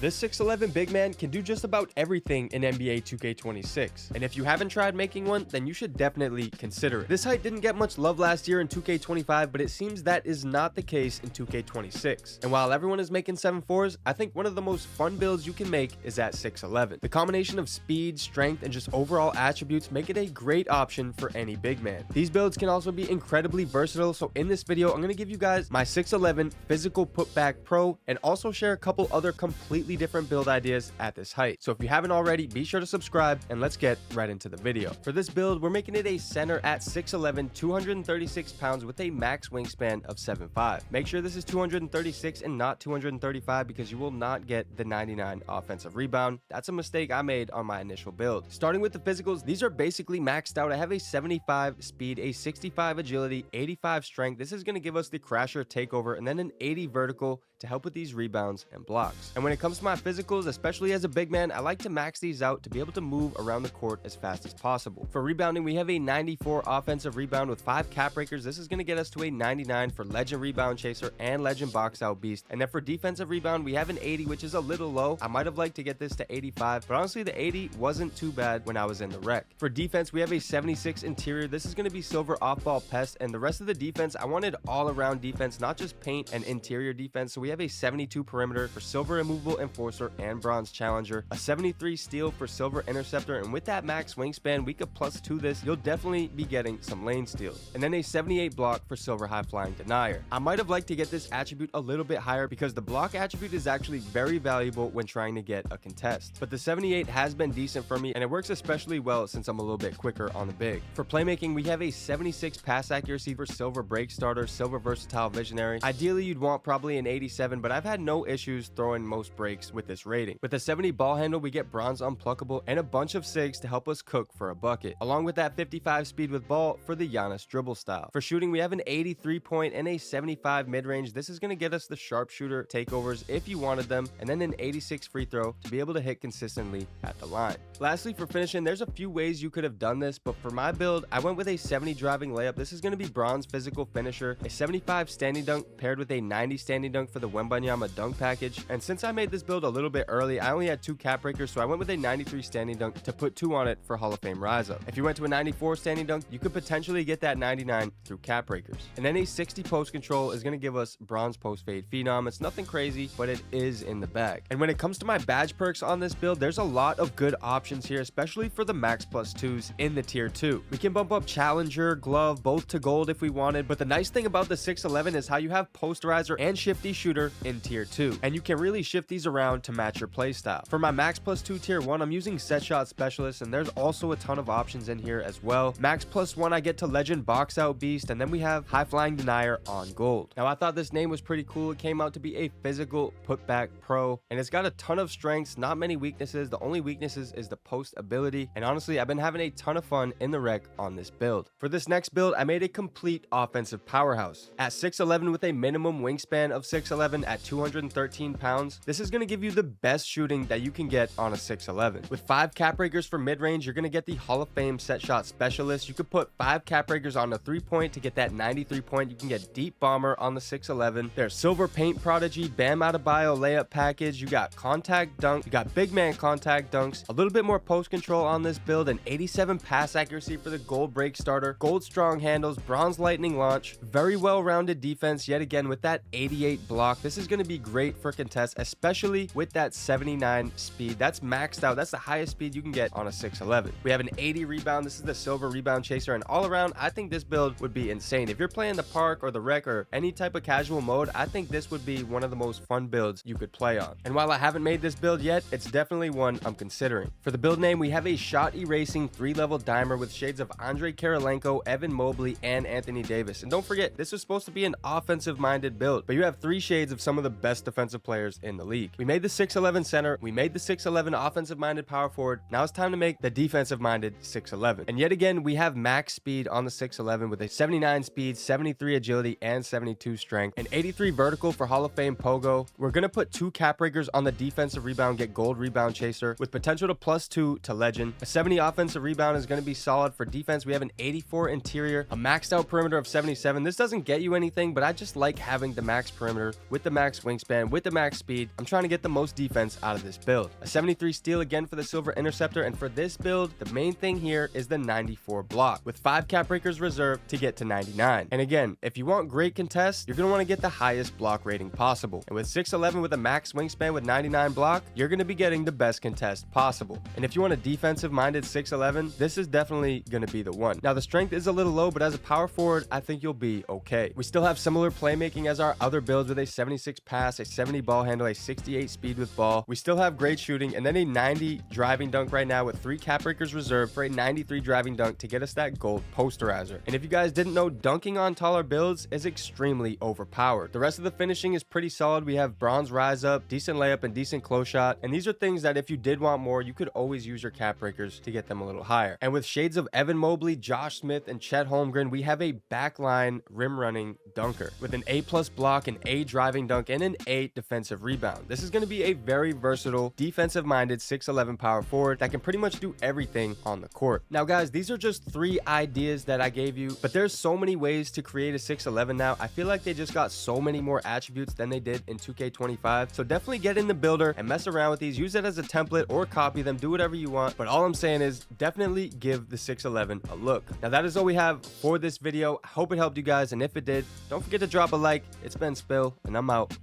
This 6'11 big man can do just about everything in NBA 2K26, and if you haven't tried making one, then you should definitely consider it. This height didn't get much love last year in 2K25, but it seems that is not the case in 2K26. And while everyone is making 7'4s, I think one of the most fun builds you can make is at 6'11. The combination of speed, strength, and just overall attributes make it a great option for any big man. These builds can also be incredibly versatile, so in this video, I'm going to give you guys my 6'11 physical putback pro and also share a couple other completely different build ideas at this height. So if you haven't already, be sure to subscribe and let's get right into the video. For this build, we're making it a center at 6'11, 236 pounds with a max wingspan of 7'5. Make sure this is 236 and not 235 because you will not get the 99 offensive rebound. That's a mistake I made on my initial build. Starting with the physicals, these are basically maxed out. I have a 75 speed, a 65 agility, 85 strength. This is going to give us the crasher takeover and then an 80 vertical to help with these rebounds and blocks. And when it comes to my physicals, especially as a big man, I like to max these out to be able to move around the court as fast as possible. For rebounding, we have a 94 offensive rebound with 5 cap breakers. This is going to get us to a 99 for legend rebound chaser and legend box out beast. And then for defensive rebound, we have an 80, which is a little low. I might have liked to get this to 85, but honestly, the 80 wasn't too bad when I was in the rec. For defense, we have a 76 interior. This is going to be silver off-ball pest, and the rest of the defense, I wanted all-around defense, not just paint and interior defense. So we have a 72 perimeter for silver immovable enforcer and bronze challenger, a 73 steal for silver interceptor, and with that max wingspan, we could +2 this. You'll definitely be getting some lane steals. And then a 78 block for silver high flying denier. I might have liked to get this attribute a little bit higher because the block attribute is actually very valuable when trying to get a contest. But the 78 has been decent for me, and it works especially well since I'm a little bit quicker on the big. For playmaking, we have a 76 pass accuracy for silver break starter, silver versatile visionary. Ideally, you'd want probably an 87, but I've had no issues throwing most breaks with this rating. With the 70 ball handle, we get bronze unpluckable and a bunch of SIGs to help us cook for a bucket, along with that 55 speed with ball for the Giannis dribble style. For shooting, we have an 83 point and a 75 mid-range. This is going to get us the sharpshooter takeovers if you wanted them, and then an 86 free throw to be able to hit consistently at the line. Lastly, for finishing, there's a few ways you could have done this, but for my build, I went with a 70 driving layup. This is going to be bronze physical finisher, a 75 standing dunk paired with a 90 standing dunk for the Wembanyama dunk package. And since I made this build a little bit early, I only had 2 cap breakers, so I went with a 93 standing dunk to put 2 on it for Hall of Fame rise up. If you went to a 94 standing dunk, you could potentially get that 99 through cap breakers. And then a 60 post control is going to give us bronze post fade phenom. It's nothing crazy, but it is in the bag. And when it comes to my badge perks on this build, there's a lot of good options here, especially for the max +2s in the tier 2. We can bump up challenger, glove, both to gold if we wanted, but the nice thing about the 6'11 is how you have posterizer and shifty shooter in tier 2, and you can really shift these around to match your playstyle. For my max +2 tier 1, I'm using set shot specialist, and there's also a ton of options in here as well. Max +1, I get to legend box out beast, and then we have high flying denier on gold. Now I thought this name was pretty cool. It came out to be a physical putback pro, and it's got a ton of strengths, not many weaknesses. The only weaknesses is the post ability, and honestly, I've been having a ton of fun in the rec on this build. For this next build, I made a complete offensive powerhouse. At 6'11 with a minimum wingspan of 6'11 at 213 pounds, this is going to give you the best shooting that you can get on a 6'11. With 5 cap breakers for mid-range, you're going to get the Hall of Fame set shot specialist. You could put 5 cap breakers on the 3-point to get that 93 point. You can get deep bomber on the 6'11. There's silver paint prodigy, Bam Adebayo layup package. You got contact dunk. You got big man contact dunks. A little bit more post control on this build, and 87 pass accuracy for the gold break starter, gold strong handles, bronze lightning launch, very well-rounded defense yet again with that 88 block. This is going to be great for contests, especially with that 79 speed. That's maxed out. That's the highest speed you can get on a 6'11. We have an 80 rebound. This is the silver rebound chaser, and all around, I think this build would be insane. If you're playing the park or the rec or any type of casual mode, I think this would be one of the most fun builds you could play on. And while I haven't made this build yet, it's definitely one I'm considering. For the build name, we have a shot erasing 3-level dimer with shades of Andre Kirilenko, Evan Mobley, and Anthony Davis. And don't forget, this was supposed to be an offensive-minded build, but you have 3 shades of some of the best defensive players in the league. We made the 6'11 center, we made the 6'11 offensive-minded power forward. Now it's time to make the defensive-minded 6'11. And yet again, we have max speed on the 6'11 with a 79 speed, 73 agility, and 72 strength, and 83 vertical for Hall of Fame pogo. We're gonna put 2 cap breakers on the defensive rebound, get gold rebound chaser with potential to +2 to legend. A 70 offensive rebound is gonna be solid. For defense, we have an 84 interior, a maxed out perimeter of 77. This doesn't get you anything, but I just like having the max perimeter with the max wingspan, with the max speed. I'm trying to to get the most defense out of this build. A 73 steal again for the silver interceptor, and for this build, the main thing here is the 94 block, with 5 cap breakers reserved to get to 99. And again, if you want great contests, you're going to want to get the highest block rating possible. And with 6'11 with a max wingspan with 99 block, you're going to be getting the best contest possible. And if you want a defensive-minded 6'11, this is definitely going to be the one. Now, the strength is a little low, but as a power forward, I think you'll be okay. We still have similar playmaking as our other builds with a 76 pass, a 70 ball handle, a 68 speed with ball. We still have great shooting, and then a 90 driving dunk right now with 3 cap breakers reserved for a 93 driving dunk to get us that gold posterizer. And if you guys didn't know, dunking on taller builds is extremely overpowered. The rest of the finishing is pretty solid. We have bronze rise up, decent layup, and decent close shot. And these are things that if you did want more, you could always use your cap breakers to get them a little higher. And with shades of Evan Mobley, Josh Smith, and Chet Holmgren, we have a backline rim running dunker with an A+ block, an A driving dunk, and an A defensive rebound. This is going to be a very versatile defensive minded 6'11 power forward that can pretty much do everything on the court. Now guys, these are just 3 ideas that I gave you, but there's so many ways to create a 6'11 now. I feel like they just got so many more attributes than they did in 2K25. So definitely get in the builder and mess around with these. Use it as a template or copy them. Do whatever you want. But all I'm saying is definitely give the 6'11 a look. Now that is all we have for this video. I hope it helped you guys, and if it did, don't forget to drop a like. It's been Spill, and I'm out.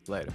Later.